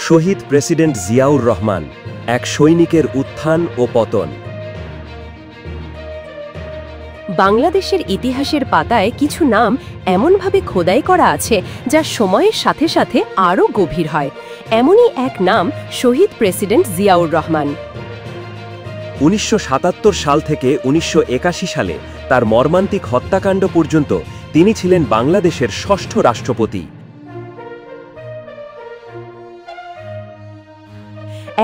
শহীদ president Ziaur Rahman, এক সৈনিকের উত্থান ও পতন। বাংলাদেশের ইতিহাসের পাতায় কিছু নাম এমনভাবে খোদাই করা আছে যা সময়ের সাথে সাথে আরও গভীর হয়। এমনই এক নাম শহীদ প্রেসিডেন্ট জিয়াউর রহমান। 1977 সাল থেকে 1981 সালে তার মর্মান্তিক হত্যাকাণ্ড পর্যন্ত তিনি ছিলেন বাংলাদেশের ষষ্ঠ রাষ্ট্রপতি।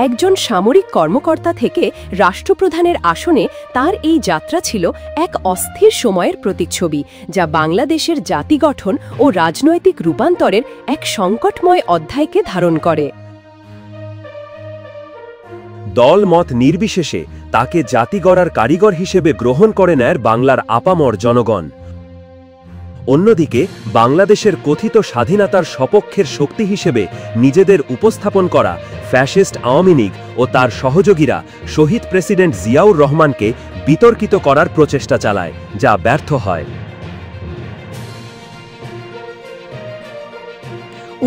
একজন সামরিক কর্মকর্তা থেকে রাষ্ট্রপ্রধানের আসনে তার এই যাত্রা ছিল এক অস্থির সময়ের প্রতিচ্ছবি, যা বাংলাদেশের জাতি গঠন ও রাজনৈতিক রূপান্তরের এক সংকটময় অধ্যায়কে ধারণ করে। দল মত নির্বিশেষে তাকে জাতি গড়ার কারিগর হিসেবে গ্রহণ করে নেয় বাংলার আপামর জনগণ। অন্যদিকে বাংলাদেশের কথিত স্বাধীনতার সপক্ষের শক্তি হিসেবে নিজেদের উপস্থাপন করা ফ্যাসিস্ট আওয়ামী লীগ ও তার সহযোগীরা শহীদ প্রেসিডেন্ট জিয়াউর রহমানকে বিতর্কিত করার প্রচেষ্টা চালায়, যা ব্যর্থ হয়।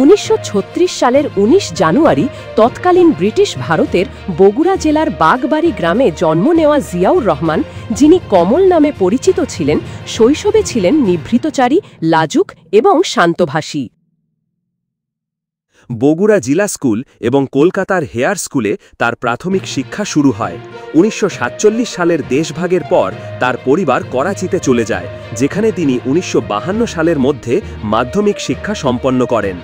1936 সালের 19 জানুয়ারি তৎকালীন ব্রিটিশ ভারতের বগুড়া জেলার বাগবাড়ি গ্রামে জন্ম নেওয়া জিয়াউর রহমান, যিনি কমল নামে পরিচিত ছিলেন, শৈশবে ছিলেন নিভৃতচারী, লাজুক এবং শান্তভাষী। বগুড়া জিলা স্কুল এবং কলকাতার হেয়ার স্কুলে তার প্রাথমিক শিক্ষা শুরু হয়। 1947 সালের দেশভাগের পর তার পরিবার করাচিতে চলে যায়, যেখানে তিনি 1952 সালের মধ্যে মাধ্যমিক শিক্ষা সম্পন্ন করেন।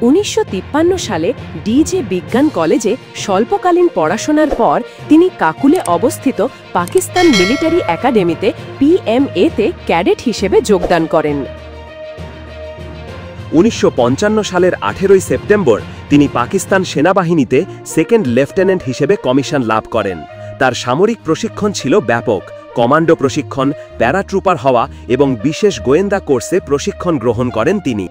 1953 সালে ডিজে বিজ্ঞান কলেজে স্বল্পকালীন পড়াশোনার পর তিনি কাকুলে অবস্থিত পাকিস্তান মিলিটারি একাডেমিতে PMA-তে ক্যাডেট হিসেবে যোগদান করেন। 1955 সালের 18 সেপ্টেম্বর তিনি পাকিস্তান সেনাবাহিনীতে সেকেন্ড লেফটেন্যান্ট হিসেবে কমিশন লাভ করেন। তার সামরিক প্রশিক্ষণ ছিল ব্যাপক: কমান্ডো প্রশিক্ষণ, প্যারাট্রুপার হওয়া এবং বিশেষ গোয়েন্দা কোর্সে প্রশিক্ষণ গ্রহণ করেন তিনি।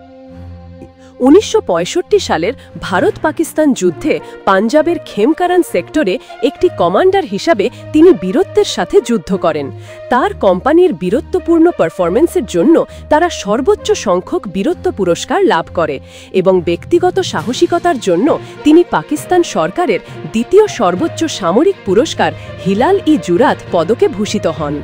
1965 সালের ভারত পাকিস্তান যুদ্ধে পাঞ্জাবের খেমকারান সেক্টরে একটি কমান্ডার হিসাবে তিনি বীরত্বের সাথে যুদ্ধ করেন। তার কোম্পানির বীরত্বপূর্ণ পারফরম্যান্সের জন্য তারা সর্বোচ্চ সংখ্যক বীরত্ব পুরস্কার লাভ করে এবং ব্যক্তিগত সাহসিকতার জন্য তিনি পাকিস্তান সরকারের দ্বিতীয় সর্বোচ্চ সামরিক পুরস্কার হিলাল-ই-জুরাত পদকে ভূষিত হন।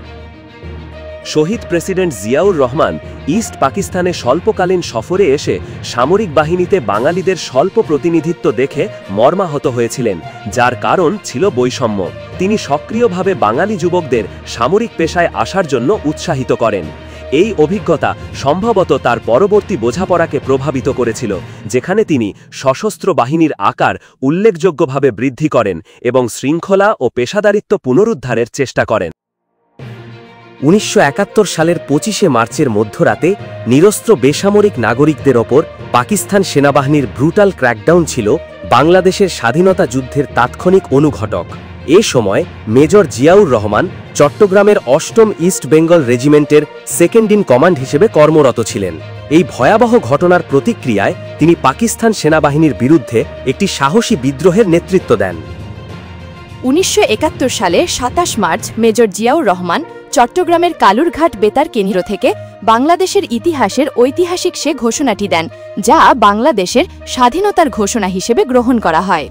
শহীদ প্রেসিডেন্ট জিয়াউর রহমান ইস্ট পাকিস্তানে স্বল্পকালীন সফরে এসে সামরিক বাহিনীতে বাঙালিদের স্বল্প প্রতিনিধিত্ব দেখে মর্মাহত হয়েছিলেন, যার কারণ ছিল বৈষম্য। তিনি সক্রিয়ভাবে বাঙালি যুবকদের সামরিক পেশায় আসার জন্য উৎসাহিত করেন। এই অভিজ্ঞতা সম্ভবত তার পরবর্তী বোঝাপড়াকে প্রভাবিত করেছিল, যেখানে তিনি সশস্ত্র বাহিনীর আকার উল্লেখযোগ্যভাবে বৃদ্ধি করেন এবং শৃঙ্খলা ও পেশাদারিত্ব পুনরুদ্ধারের চেষ্টা করেন। 1971 সালের 25 মার্চের মধ্যরাতে নিরস্ত্র বেসামরিক নাগরিকদের ওপর পাকিস্তান সেনাবাহিনীর ব্রুটাল ক্র্যাকডাউন ছিল বাংলাদেশের স্বাধীনতা যুদ্ধের তাৎক্ষণিক অনুঘটক। এ সময় মেজর জিয়াউর রহমান চট্টগ্রামের 8ম ইস্ট বেঙ্গল রেজিমেন্টের সেকেন্ড ইন কমান্ড হিসেবে কর্মরত ছিলেন। এই ভয়াবহ ঘটনার প্রতিক্রিয়ায় তিনি পাকিস্তান সেনাবাহিনীর বিরুদ্ধে একটি সাহসী বিদ্রোহের নেতৃত্ব দেন। 1971 সালে 27 মার্চ মেজর জিয়াউর রহমান চট্টগ্রামের কালুরঘাট বেতার কেন্দ্র থেকে বাংলাদেশের ইতিহাসের ঐতিহাসিক সে ঘোষণাটি দেন, যা বাংলাদেশের স্বাধীনতার ঘোষণা হিসেবে গ্রহণ করা হয়।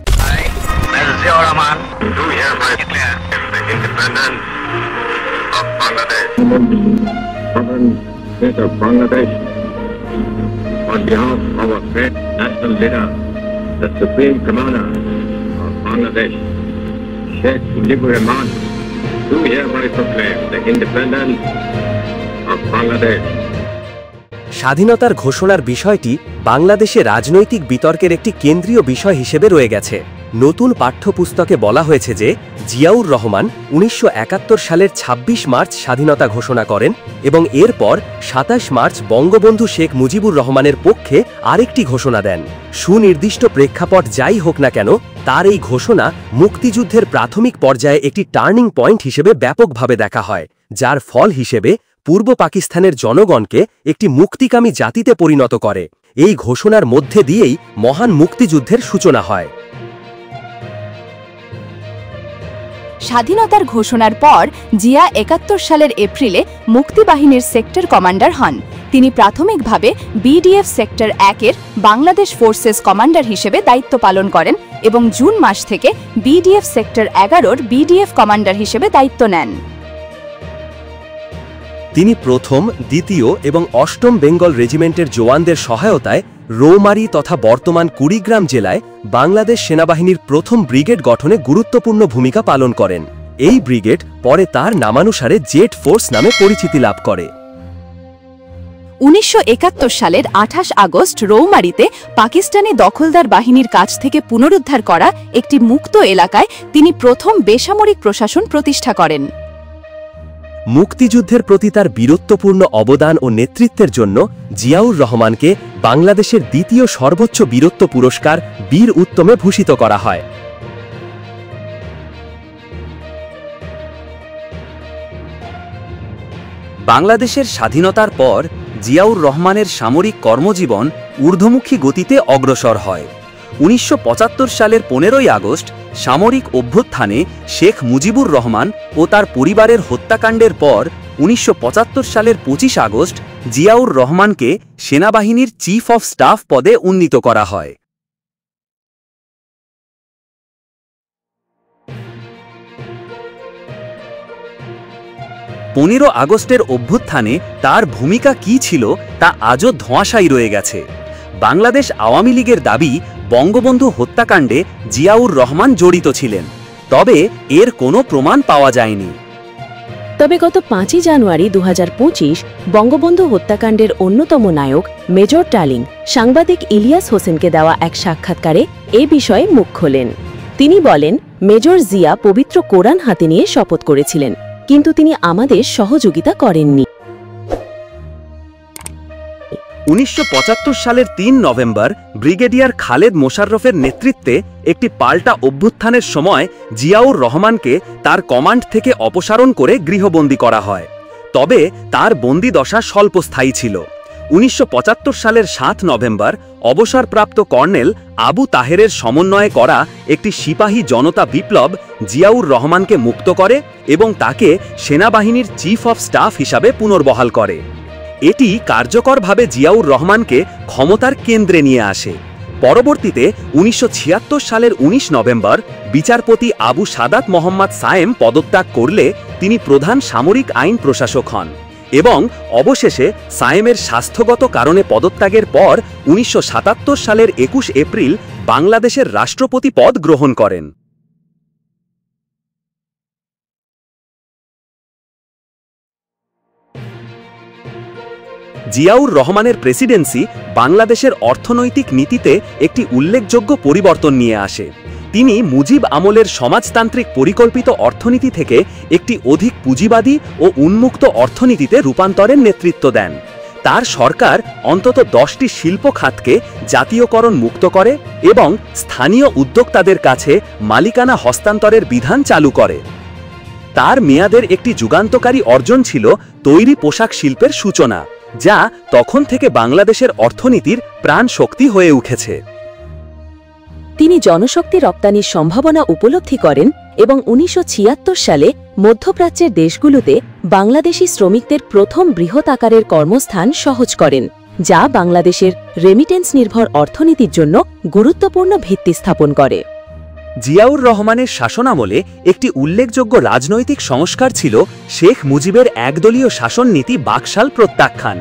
স্বাধীনতার ঘোষণার বিষয়টি বাংলাদেশে রাজনৈতিক বিতর্কের একটি কেন্দ্রীয় বিষয় হিসেবে রয়ে গেছে। নতুন পাঠ্যপুস্তকে বলা হয়েছে যে জিয়াউর রহমান 1971 সালের 26 মার্চ স্বাধীনতা ঘোষণা করেন এবং এরপর 27 মার্চ বঙ্গবন্ধু শেখ মুজিবুর রহমানের পক্ষে আরেকটি ঘোষণা দেন। সুনির্দিষ্ট প্রেক্ষাপট যাই হোক না কেন, তার এই ঘোষণা মুক্তিযুদ্ধের প্রাথমিক পর্যায়ে একটি টার্নিং পয়েন্ট হিসেবে ব্যাপকভাবে দেখা হয়, যার ফল হিসেবে পূর্ব পাকিস্তানের জনগণকে একটি মুক্তিকামী জাতিতে পরিণত করে। এই ঘোষণার মধ্যে দিয়েই মহান মুক্তিযুদ্ধের সূচনা হয়। স্বাধীনতার ঘোষণার পর জিয়া ৭১ সালের এপ্রিলে মুক্তিবাহিনীর সেক্টর কমান্ডার হন। তিনি প্রাথমিকভাবে বিডিএফ সেক্টর ১-এর বাংলাদেশ ফোর্সেস কমান্ডার হিসেবে দায়িত্ব পালন করেন এবং জুন মাস থেকে বিডিএফ সেক্টর ১১-র বিডিএফ কমান্ডার হিসেবে দায়িত্ব নেন। তিনি প্রথম, দ্বিতীয় এবং অষ্টম বেঙ্গল রেজিমেন্টের জওয়ানদের সহায়তায় রৌমারী তথা বর্তমান কুড়িগ্রাম জেলায় বাংলাদেশ সেনাবাহিনীর প্রথম ব্রিগেড গঠনে গুরুত্বপূর্ণ ভূমিকা পালন করেন। এই ব্রিগেড পরে তার নামানুসারে জেট ফোর্স নামে পরিচিতি লাভ করে। ১৯৭১ সালের ২৮ আগস্ট রৌমারীতে পাকিস্তানি দখলদার বাহিনীর কাছ থেকে পুনরুদ্ধার করা একটি মুক্ত এলাকায় তিনি প্রথম বেসামরিক প্রশাসন প্রতিষ্ঠা করেন। মুক্তিযুদ্ধের প্রতি তার বীরত্বপূর্ণ অবদান ও নেতৃত্বের জন্য জিয়াউর রহমানকে বাংলাদেশের দ্বিতীয় সর্বোচ্চ বীরত্ব পুরস্কার বীর উত্তমে ভূষিত করা হয়। বাংলাদেশের স্বাধীনতার পর জিয়াউর রহমানের সামরিক কর্মজীবন ঊর্ধ্বমুখী গতিতে অগ্রসর হয়। ১৯৭৫ সালের ১৫ই আগস্ট সামরিক অভ্যুত্থানে শেখ মুজিবুর রহমান ও তার পরিবারের হত্যাকাণ্ডের পর ১৯৭৫ সালের ২৫ আগস্ট জিয়াউর রহমানকে সেনাবাহিনীর চিফ অফ স্টাফ পদে উন্নীত করা হয়। ১৫ আগস্টের অভ্যুত্থানে তার ভূমিকা কী ছিল তা আজও ধোঁয়াশাই রয়ে গেছে। বাংলাদেশ আওয়ামী লীগের দাবি বঙ্গবন্ধু হত্যাকাণ্ডে জিয়াউর রহমান জড়িত ছিলেন, তবে এর কোনো প্রমাণ পাওয়া যায়নি। তবে গত ৫ই জানুয়ারি ২০২৫ বঙ্গবন্ধু হত্যাকাণ্ডের অন্যতম নায়ক মেজর ডার্লিং সাংবাদিক ইলিয়াস হোসেনকে দেওয়া এক সাক্ষাৎকারে এ বিষয়ে মুখ খোলেন। তিনি বলেন, মেজর জিয়া পবিত্র কোরআন হাতে নিয়ে শপথ করেছিলেন, কিন্তু তিনি আমাদের সহযোগিতা করেননি। ১৯৭৫ সালের ৩ নভেম্বর ব্রিগেডিয়ার খালেদ মোশাররফের নেতৃত্বে একটি পাল্টা অভ্যুত্থানের সময় জিয়াউর রহমানকে তার কমান্ড থেকে অপসারণ করে গৃহবন্দী করা হয়। তবে তার বন্দিদশা স্বল্পস্থায়ী ছিল। ১৯৭৫ সালের ৭ নভেম্বর অবসরপ্রাপ্ত কর্নেল আবু তাহেরের সমন্বয়ে করা একটি সিপাহী জনতা বিপ্লব জিয়াউর রহমানকে মুক্ত করে এবং তাকে সেনাবাহিনীর চিফ অফ স্টাফ হিসাবে পুনর্বহাল করে। এটি কার্যকরভাবে জিয়াউর রহমানকে ক্ষমতার কেন্দ্রে নিয়ে আসে। পরবর্তীতে ১৯৭৬ সালের ১৯ নভেম্বর বিচারপতি আবু সাদাত মোহাম্মদ সায়েম পদত্যাগ করলে তিনি প্রধান সামরিক আইন প্রশাসক হন এবং অবশেষে সায়েমের স্বাস্থ্যগত কারণে পদত্যাগের পর ১৯৭৭ সালের ২১ এপ্রিল বাংলাদেশের রাষ্ট্রপতি পদ গ্রহণ করেন। জিয়াউর রহমানের প্রেসিডেন্সি বাংলাদেশের অর্থনৈতিক নীতিতে একটি উল্লেখযোগ্য পরিবর্তন নিয়ে আসে। তিনি মুজিব আমলের সমাজতান্ত্রিক পরিকল্পিত অর্থনীতি থেকে একটি অধিক পুঁজিবাদী ও উন্মুক্ত অর্থনীতিতে রূপান্তরের নেতৃত্ব দেন। তার সরকার অন্তত 10টি শিল্প খাতকে জাতীয়করণ মুক্ত করে এবং স্থানীয় উদ্যোক্তাদের কাছে মালিকানা হস্তান্তরের বিধান চালু করে। তার মেয়াদের একটি যুগান্তকারী অর্জন ছিল তৈরি পোশাক শিল্পের সূচনা, যা তখন থেকে বাংলাদেশের অর্থনীতির প্রাণ শক্তি হয়ে উঠেছে। তিনি জনশক্তি রপ্তানির সম্ভাবনা উপলব্ধি করেন এবং ১৯৭৬ সালে মধ্যপ্রাচ্যের দেশগুলোতে বাংলাদেশি শ্রমিকদের প্রথম বৃহৎ আকারের কর্মস্থান সহজ করেন, যা বাংলাদেশের রেমিটেন্স নির্ভর অর্থনীতির জন্য গুরুত্বপূর্ণ ভিত্তি স্থাপন করে। জিয়াউর রহমানের শাসনামলে একটি উল্লেখযোগ্য রাজনৈতিক সংস্কার ছিল শেখ মুজিবের একদলীয় শাসন নীতি বাকশাল প্রত্যাখ্যান।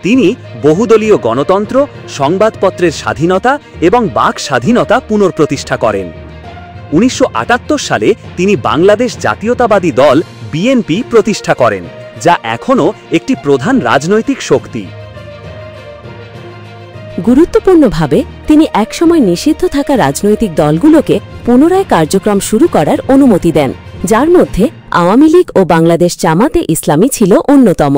তিনি বহুদলীয় গণতন্ত্র, সংবাদপত্রের স্বাধীনতা এবং বাক স্বাধীনতা পুনঃপ্রতিষ্ঠা করেন। ১৯৭৮ সালে তিনি বাংলাদেশ জাতীয়তাবাদী দল বিএনপি প্রতিষ্ঠা করেন, যা এখনও একটি প্রধান রাজনৈতিক শক্তি। গুরুত্বপূর্ণভাবে তিনি একসময় নিষিদ্ধ থাকা রাজনৈতিক দলগুলোকে পুনরায় কার্যক্রম শুরু করার অনুমতি দেন, যার মধ্যে আওয়ামী লীগ ও বাংলাদেশ জামাতে ইসলামী ছিল অন্যতম।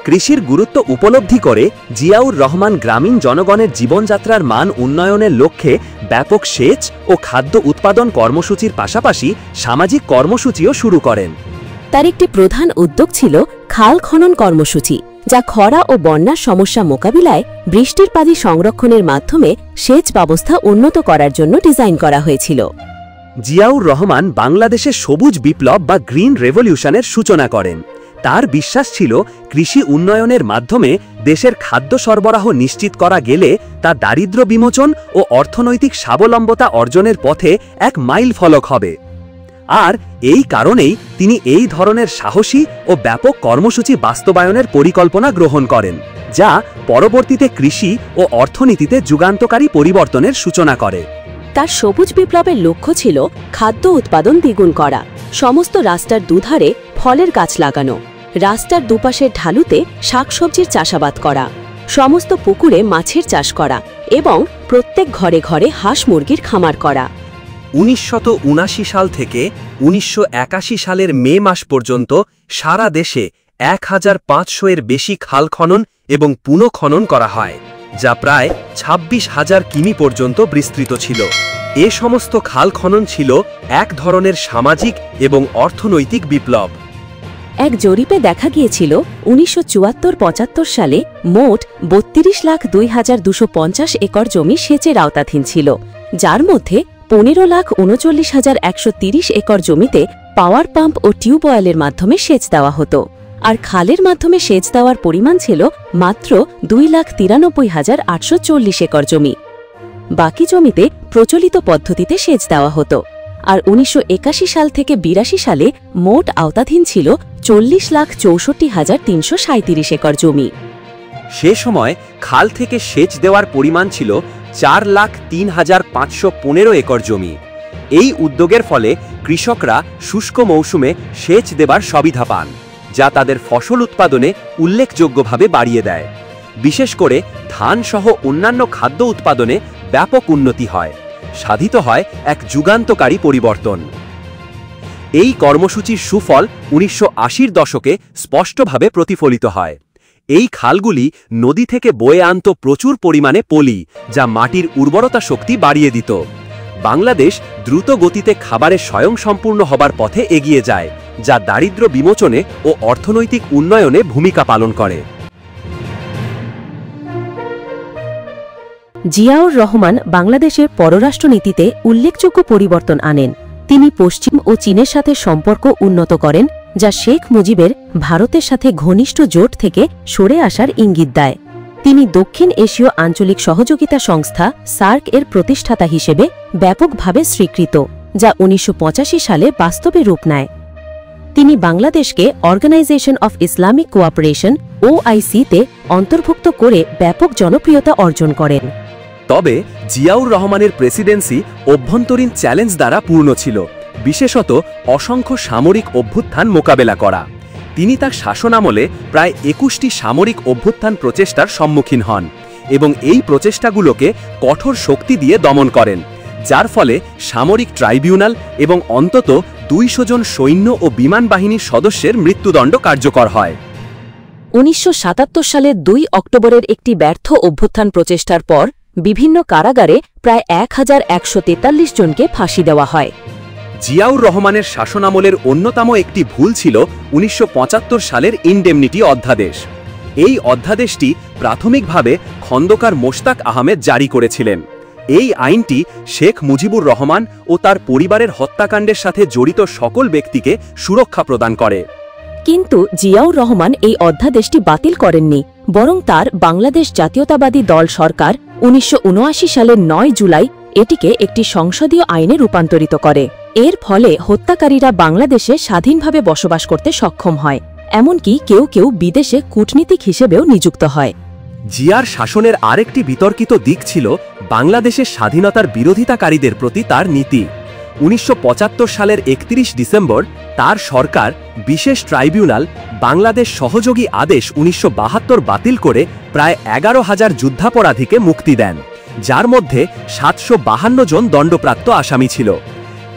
কৃষির গুরুত্ব উপলব্ধি করে জিয়াউর রহমান গ্রামীণ জনগণের জীবনযাত্রার মান উন্নয়নের লক্ষ্যে ব্যাপক সেচ ও খাদ্য উৎপাদন কর্মসূচির পাশাপাশি সামাজিক কর্মসূচিও শুরু করেন। তার একটি প্রধান উদ্যোগ ছিল খাল খনন কর্মসূচি, যা খরা ও বন্যার সমস্যা মোকাবিলায় বৃষ্টির পানি সংরক্ষণের মাধ্যমে সেচ ব্যবস্থা উন্নত করার জন্য ডিজাইন করা হয়েছিল। জিয়াউর রহমান বাংলাদেশে সবুজ বিপ্লব বা গ্রিন রেভলিউশনের সূচনা করেন। তার বিশ্বাস ছিল কৃষি উন্নয়নের মাধ্যমে দেশের খাদ্য সরবরাহ নিশ্চিত করা গেলে তা দারিদ্র্য বিমোচন ও অর্থনৈতিক স্বাবলম্বতা অর্জনের পথে এক মাইল ফলক হবে। আর এই কারণেই তিনি এই ধরনের সাহসী ও ব্যাপক কর্মসূচি বাস্তবায়নের পরিকল্পনা গ্রহণ করেন, যা পরবর্তীতে কৃষি ও অর্থনীতিতে যুগান্তকারী পরিবর্তনের সূচনা করে। তার সবুজ বিপ্লবের লক্ষ্য ছিল খাদ্য উৎপাদন দ্বিগুণ করা, সমস্ত রাস্তার দুধারে ফলের গাছ লাগানো, রাস্তার দুপাশের ঢালুতে শাকসবজির চাষাবাদ করা, সমস্ত পুকুরে মাছের চাষ করা এবং প্রত্যেক ঘরে ঘরে হাঁস মুরগির খামার করা। 1979 সাল থেকে 1981 সালের মে মাস পর্যন্ত সারা দেশে 1500 এর বেশি খাল খনন এবং পুনঃখনন করা হয়, যা প্রায় 26,000 কিমি পর্যন্ত বিস্তৃত ছিল। এ সমস্ত খাল খনন ছিল এক ধরনের সামাজিক এবং অর্থনৈতিক বিপ্লব। এক জরিপে দেখা গিয়েছিল 1974-75 সালে মোট 32,02,250 একর জমি সেচের আওতাধীন ছিল, যার মধ্যে 15,39,130 একর জমিতে পাওয়ার পাম্প ও টিউবওয়েলের মাধ্যমে সেচ দেওয়া হতো, আর খালের মাধ্যমে সেচ দেওয়ার পরিমাণ ছিল মাত্র 2,93,840 একর জমি। বাকি জমিতে প্রচলিত পদ্ধতিতে সেচ দেওয়া হতো। আর 1981 সাল থেকে 82 সালে মোট আওতাধীন ছিল 40,64,337 একর জমি। সে সময় খাল থেকে সেচ দেওয়ার পরিমাণ ছিল 4,03,515 একর জমি। এই উদ্যোগের ফলে কৃষকরা শুষ্ক মৌসুমে সেচ দেবার সুবিধা পান, যা তাদের ফসল উৎপাদনে উল্লেখযোগ্যভাবে বাড়িয়ে দেয়। বিশেষ করে ধান সহ অন্যান্য খাদ্য উৎপাদনে ব্যাপক উন্নতি হয়। সাধিত হয় এক যুগান্তকারী পরিবর্তন। এই কর্মসূচির সুফল 1980-র দশকে স্পষ্টভাবে প্রতিফলিত হয়। এই খালগুলি নদী থেকে বয়ে আনত প্রচুর পরিমাণে পলি, যা মাটির উর্বরতা শক্তি বাড়িয়ে দিত। বাংলাদেশ দ্রুত গতিতে খাবারে স্বয়ংসম্পূর্ণ হবার পথে এগিয়ে যায়, যা দারিদ্র্য বিমোচনে ও অর্থনৈতিক উন্নয়নে ভূমিকা পালন করে। জিয়াউর রহমান বাংলাদেশের পররাষ্ট্রনীতিতে উল্লেখযোগ্য পরিবর্তন আনেন। তিনি পশ্চিম ও চীনের সাথে সম্পর্ক উন্নত করেন, যা শেখ মুজিবের ভারতের সাথে ঘনিষ্ঠ জোট থেকে সরে আসার ইঙ্গিত দেয়। তিনি দক্ষিণ এশীয় আঞ্চলিক সহযোগিতা সংস্থা সার্ক এর প্রতিষ্ঠাতা হিসেবে ব্যাপকভাবে স্বীকৃত, যা 1985 সালে বাস্তবে রূপ নেয়। তিনি বাংলাদেশকে অর্গানাইজেশন অফ ইসলামিক কোঅপারেশন OIC-তে অন্তর্ভুক্ত করে ব্যাপক জনপ্রিয়তা অর্জন করেন। তবে জিয়াউর রহমানের প্রেসিডেন্সি অভ্যন্তরীণ চ্যালেঞ্জ দ্বারা পূর্ণ ছিল, বিশেষত অসংখ্য সামরিক অভ্যুত্থান মোকাবেলা করা। তিনি তার শাসনামলে প্রায় 21টি সামরিক অভ্যুত্থান প্রচেষ্টার সম্মুখীন হন এবং এই প্রচেষ্টাগুলোকে কঠোর শক্তি দিয়ে দমন করেন, যার ফলে সামরিক ট্রাইব্যুনাল এবং অন্তত 200 জন সৈন্য ও বিমান বাহিনীর সদস্যের মৃত্যুদণ্ড কার্যকর হয়। 1977 সালের 2 অক্টোবরের একটি ব্যর্থ অভ্যুত্থান প্রচেষ্টার পর বিভিন্ন কারাগারে প্রায় 1143 জনকে ফাঁসি দেওয়া হয়। জিয়াউর রহমানের শাসনামলের অন্যতম একটি ভুল ছিল 1975 সালের ইনডেমনিটি অধ্যাদেশ। এই অধ্যাদেশটি প্রাথমিকভাবে খন্দকার মোশতাক আহমেদ জারি করেছিলেন। এই আইনটি শেখ মুজিবুর রহমান ও তার পরিবারের হত্যাকাণ্ডের সাথে জড়িত সকল ব্যক্তিকে সুরক্ষা প্রদান করে। কিন্তু জিয়াউর রহমান এই অধ্যাদেশটি বাতিল করেননি, বরং তার বাংলাদেশ জাতীয়তাবাদী দল সরকার 1979 সালের 9 জুলাই এটিকে একটি সংসদীয় আইনে রূপান্তরিত করে। এর ফলে হত্যাকারীরা বাংলাদেশে স্বাধীনভাবে বসবাস করতে সক্ষম হয়, এমনকি কেউ কেউ বিদেশে কূটনীতিক হিসেবেও নিযুক্ত হয়। জিয়ার শাসনের আরেকটি বিতর্কিত দিক ছিল বাংলাদেশের স্বাধীনতার বিরোধিতাকারীদের প্রতি তার নীতি। 1975 সালের 31 ডিসেম্বর তার সরকার বিশেষ ট্রাইব্যুনাল বাংলাদেশ সহযোগী আদেশ 1972 বাতিল করে প্রায় 11,000 যুদ্ধাপরাধীকে মুক্তি দেন, যার মধ্যে 752 জন দণ্ডপ্রাপ্ত আসামি ছিল।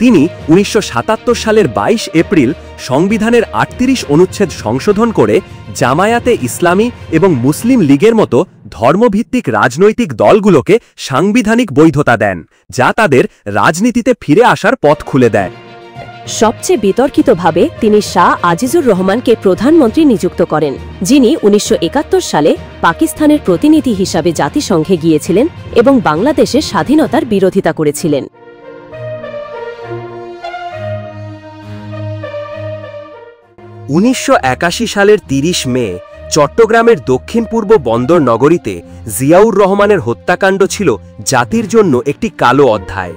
তিনি 1977 সালের 22 এপ্রিল সংবিধানের 38 অনুচ্ছেদ সংশোধন করে জামায়াতে ইসলামী এবং মুসলিম লীগের মতো ধর্মভিত্তিক রাজনৈতিক দলগুলোকে সাংবিধানিক বৈধতা দেন, যা তাদের রাজনীতিতে ফিরে আসার পথ খুলে দেয়। সবচেয়ে বিতর্কিতভাবে তিনি শাহ আজিজুর রহমানকে প্রধানমন্ত্রী নিযুক্ত করেন, যিনি ১৯৭১ সালে পাকিস্তানের প্রতিনিধি হিসাবে জাতিসংঘে গিয়েছিলেন এবং বাংলাদেশের স্বাধীনতার বিরোধিতা করেছিলেন। ১৯৮১ সালের ৩০ মে চট্টগ্রামের দক্ষিণ পূর্ব বন্দর নগরীতে জিয়াউর রহমানের হত্যাকাণ্ড ছিল জাতির জন্য একটি কালো অধ্যায়।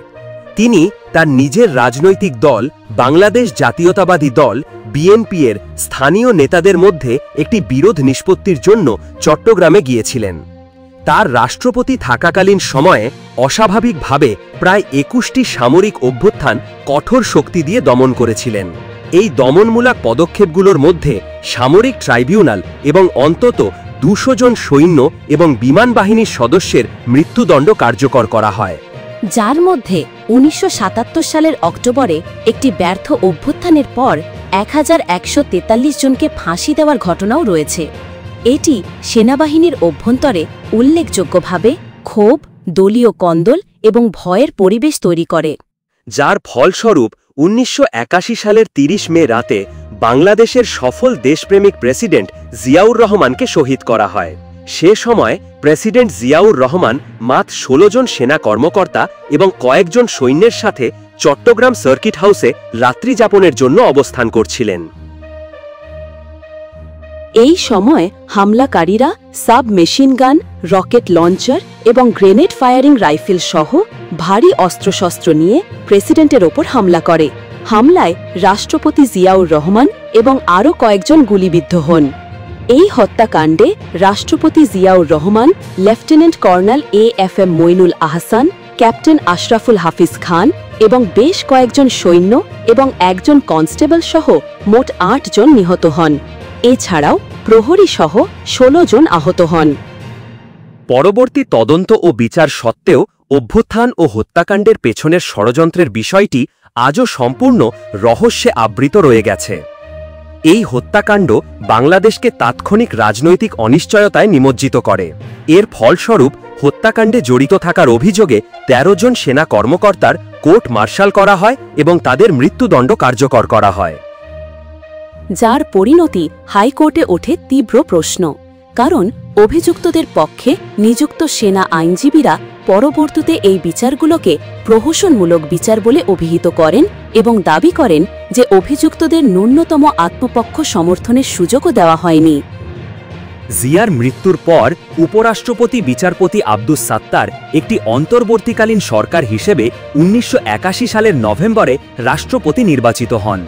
তিনি তার নিজের রাজনৈতিক দল বাংলাদেশ জাতীয়তাবাদী দল বিএনপি এর স্থানীয় নেতাদের মধ্যে একটি বিরোধ নিষ্পত্তির জন্য চট্টগ্রামে গিয়েছিলেন। তার রাষ্ট্রপতি থাকাকালীন সময়ে অস্বাভাবিকভাবে প্রায় ২১টি সামরিক অভ্যুত্থান কঠোর শক্তি দিয়ে দমন করেছিলেন। এই দমনমূলক পদক্ষেপগুলোর মধ্যে সামরিক ট্রাইব্যুনাল এবং অন্তত ২০০ জন সৈন্য এবং বিমান বাহিনীর সদস্যের মৃত্যুদণ্ড কার্যকর করা হয়, যার মধ্যে ১৯৭৭ সালের অক্টোবরে একটি ব্যর্থ অভ্যুত্থানের পর ১১৪৩ জনকে ফাঁসি দেওয়ার ঘটনাও রয়েছে। এটি সেনাবাহিনীর অভ্যন্তরে উল্লেখযোগ্যভাবে ক্ষোভ, দলীয় কন্দল এবং ভয়ের পরিবেশ তৈরি করে, যার ফলস্বরূপ ১৯৮১ সালের ৩০ মে রাতে বাংলাদেশের সফল দেশপ্রেমিক প্রেসিডেন্ট জিয়াউর রহমানকে শহীদ করা হয়। সে সময় প্রেসিডেন্ট জিয়াউর রহমান মাত্র ১৬ জন সেনা কর্মকর্তা এবং কয়েকজন সৈন্যের সাথে চট্টগ্রাম সার্কিট হাউসে রাত্রি যাপনের জন্য অবস্থান করছিলেন। এই সময় হামলাকারীরা sub machine gun, rocket launcher এবং গ্রেনেড ফায়ারিং রাইফেল সহ ভারী অস্ত্রশস্ত্র নিয়ে প্রেসিডেন্টের ওপর হামলা করে। হামলায় রাষ্ট্রপতি জিয়াউর রহমান এবং আরও কয়েকজন গুলিবিদ্ধ হন। এই হত্যাকাণ্ডে রাষ্ট্রপতি Ziaur Rahman, lieutenant colonel AFM Moinul Ahsan, captain Ashraful Hafiz Khan এবং বেশ কয়েকজন সৈন্য এবং একজন কনস্টেবল সহ মোট ৮ জন নিহত হন। এছাড়াও প্রহরী সহ ১৬ জন আহত হন। পরবর্তী তদন্ত ও বিচার সত্ত্বেও অভ্যুত্থান ও হত্যাকাণ্ডের পেছনের ষড়যন্ত্রের বিষয়টি আজও সম্পূর্ণ রহস্যে আবৃত রয়ে গেছে। এই হত্যাকাণ্ড বাংলাদেশকে তাৎক্ষণিক রাজনৈতিক অনিশ্চয়তায় নিমজ্জিত করে। এর ফলস্বরূপ হত্যাকাণ্ডে জড়িত থাকার অভিযোগে ১৩ জন সেনা কর্মকর্তার কোর্ট মার্শাল করা হয় এবং তাদের মৃত্যুদণ্ড কার্যকর করা হয়, যার পরিণতি হাইকোর্টে ওঠে তীব্র প্রশ্ন। কারণ অভিযুক্তদের পক্ষে নিযুক্ত সেনা আইনজীবীরা পরবর্তীতে এই বিচারগুলোকে প্রহসনমূলক বিচার বলে অভিহিত করেন এবং দাবি করেন যে অভিযুক্তদের ন্যূনতম আত্মপক্ষ সমর্থনের সুযোগও দেওয়া হয়নি। জিয়ার মৃত্যুর পর উপরাষ্ট্রপতি বিচারপতি আব্দুস সাত্তার একটি অন্তর্বর্তীকালীন সরকার হিসেবে ১৯৮১ সালের নভেম্বরে রাষ্ট্রপতি নির্বাচিত হন।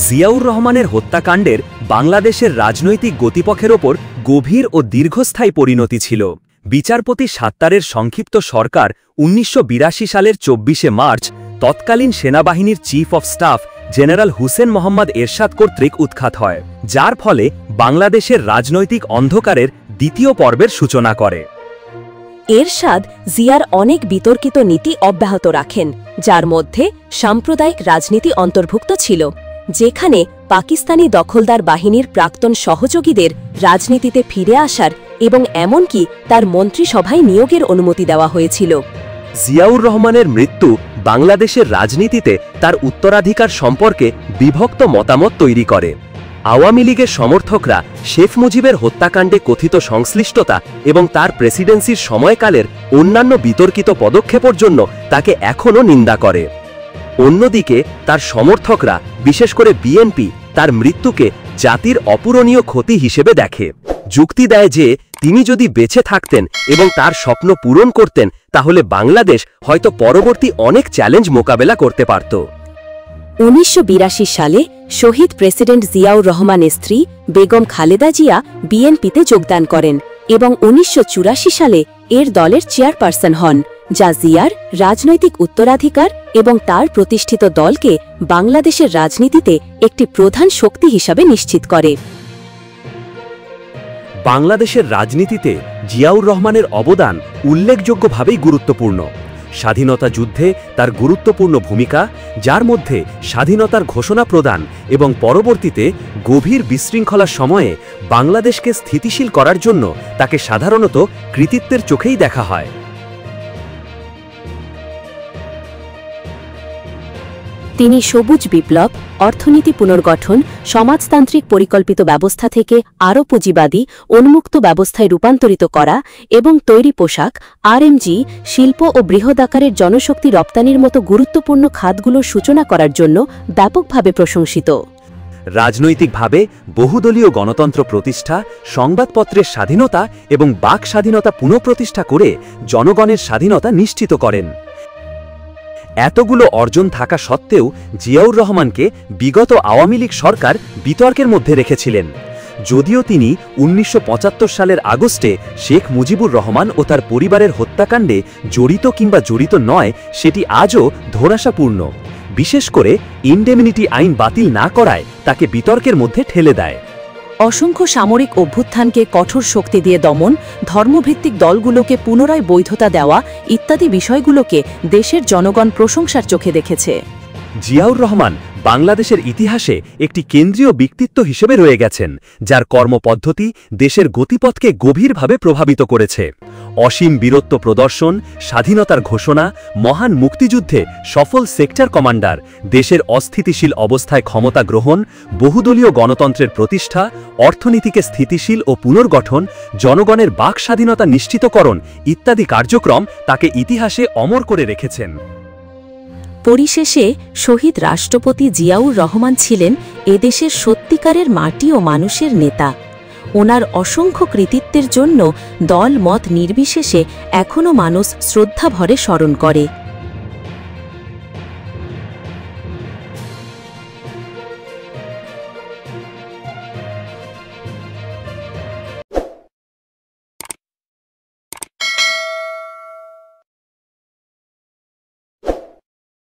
জিয়াউর রহমানের হত্যাকাণ্ডের বাংলাদেশের রাজনৈতিক গতিপথের ওপর গভীর ও দীর্ঘস্থায়ী পরিণতি ছিল। বিচারপতি সাত্তারের সংক্ষিপ্ত সরকার ১৯৮২ সালের ২৪শে মার্চ তৎকালীন সেনাবাহিনীর chief of staff general Hussain Muhammad Ershad কর্তৃক উৎখাত হয়, যার ফলে বাংলাদেশের রাজনৈতিক অন্ধকারের দ্বিতীয় পর্বের সূচনা করে। এরশাদ জিয়ার অনেক বিতর্কিত নীতি অব্যাহত রাখেন, যার মধ্যে সাম্প্রদায়িক রাজনীতি অন্তর্ভুক্ত ছিল, যেখানে পাকিস্তানি দখলদার বাহিনীর প্রাক্তন সহযোগীদের রাজনীতিতে ফিরে আসার এবং এমনকি তার মন্ত্রিসভায় নিয়োগের অনুমতি দেওয়া হয়েছিল। জিয়াউর রহমানের মৃত্যু বাংলাদেশের রাজনীতিতে তার উত্তরাধিকার সম্পর্কে বিভক্ত মতামত তৈরি করে। আওয়ামী লীগের সমর্থকরা শেখ মুজিবের হত্যাকাণ্ডে কথিত সংশ্লিষ্টতা এবং তার প্রেসিডেন্সির সময়কালের অন্যান্য বিতর্কিত পদক্ষেপের জন্য তাকে এখনও নিন্দা করে। অন্যদিকে তার সমর্থকরা, বিশেষ করে বিএনপি, তার মৃত্যুকে জাতির অপূরণীয় ক্ষতি হিসেবে দেখে। যুক্তি দেয় যে তিনি যদি বেঁচে থাকতেন এবং তার স্বপ্ন পূরণ করতেন, তাহলে বাংলাদেশ হয়তো পরবর্তী অনেক চ্যালেঞ্জ মোকাবেলা করতে পারত। ১৯৮২ সালে শহীদ প্রেসিডেন্ট জিয়াউর রহমানের স্ত্রী বেগম খালেদা জিয়া বিএনপিতে যোগদান করেন এবং ১৯৮৪ সালে এর দলের চেয়ারপারসন হন, যা জিয়ার রাজনৈতিক উত্তরাধিকার এবং তার প্রতিষ্ঠিত দলকে বাংলাদেশের রাজনীতিতে একটি প্রধান শক্তি হিসাবে নিশ্চিত করে। বাংলাদেশের রাজনীতিতে জিয়াউর রহমানের অবদান উল্লেখযোগ্যভাবেই গুরুত্বপূর্ণ। স্বাধীনতা যুদ্ধে তার গুরুত্বপূর্ণ ভূমিকা, যার মধ্যে স্বাধীনতার ঘোষণা প্রদান এবং পরবর্তীতে গভীর বিশৃঙ্খলার সময়ে বাংলাদেশকে স্থিতিশীল করার জন্য তাকে সাধারণত কৃতিত্বের চোখেই দেখা হয়। তিনি সবুজ বিপ্লব, অর্থনীতি পুনর্গঠন, সমাজতান্ত্রিক পরিকল্পিত ব্যবস্থা থেকে আরও পুঁজিবাদী উন্মুক্ত ব্যবস্থায় রূপান্তরিত করা এবং তৈরি পোশাক, আরএমজি, শিল্প ও বৃহদাকারের জনশক্তি রপ্তানির মতো গুরুত্বপূর্ণ খাতগুলোর সূচনা করার জন্য ব্যাপকভাবে প্রশংসিত। রাজনৈতিকভাবে বহুদলীয় গণতন্ত্র প্রতিষ্ঠা, সংবাদপত্রের স্বাধীনতা এবং বাক স্বাধীনতা পুনঃপ্রতিষ্ঠা করে জনগণের স্বাধীনতা নিশ্চিত করেন। এতগুলো অর্জন থাকা সত্ত্বেও জিয়াউর রহমানকে বিগত আওয়ামী লীগ সরকার বিতর্কের মধ্যে রেখেছিলেন। যদিও তিনি ১৯৭৫ সালের আগস্টে শেখ মুজিবুর রহমান ও তার পরিবারের হত্যাকাণ্ডে জড়িত কিংবা জড়িত নয় সেটি আজও ধোঁয়াশাপূর্ণ, বিশেষ করে ইনডেমনিটি আইন বাতিল না করায় তাকে বিতর্কের মধ্যে ঠেলে দেয়। অসংখ্য সামরিক অভ্যুত্থানকে কঠোর শক্তি দিয়ে দমন, ধর্মভিত্তিক দলগুলোকে পুনরায় বৈধতা দেওয়া ইত্যাদি বিষয়গুলোকে দেশের জনগণ প্রশংসার চোখে দেখেছে। জিয়াউর রহমান বাংলাদেশের ইতিহাসে একটি কেন্দ্রীয় ব্যক্তিত্ব হিসেবে রয়ে গেছেন, যার কর্মপদ্ধতি দেশের গতিপথকে গভীরভাবে প্রভাবিত করেছে। অসীম বীরত্ব প্রদর্শন, স্বাধীনতার ঘোষণা, মহান মুক্তিযুদ্ধে সফল সেক্টর কমান্ডার, দেশের অস্থিতিশীল অবস্থায় ক্ষমতা গ্রহণ, বহুদলীয় গণতন্ত্রের প্রতিষ্ঠা, অর্থনীতিকে স্থিতিশীল ও পুনর্গঠন, জনগণের বাক স্বাধীনতা নিশ্চিতকরণ ইত্যাদি কার্যক্রম তাকে ইতিহাসে অমর করে রেখেছেন। পরিশেষে শহীদ রাষ্ট্রপতি জিয়াউর রহমান ছিলেন এদেশের সত্যিকারের মাটি ও মানুষের নেতা। ওনার অসংখ্য কৃতিত্বের জন্য দল মত নির্বিশেষে এখনও মানুষ শ্রদ্ধাভরে স্মরণ করে।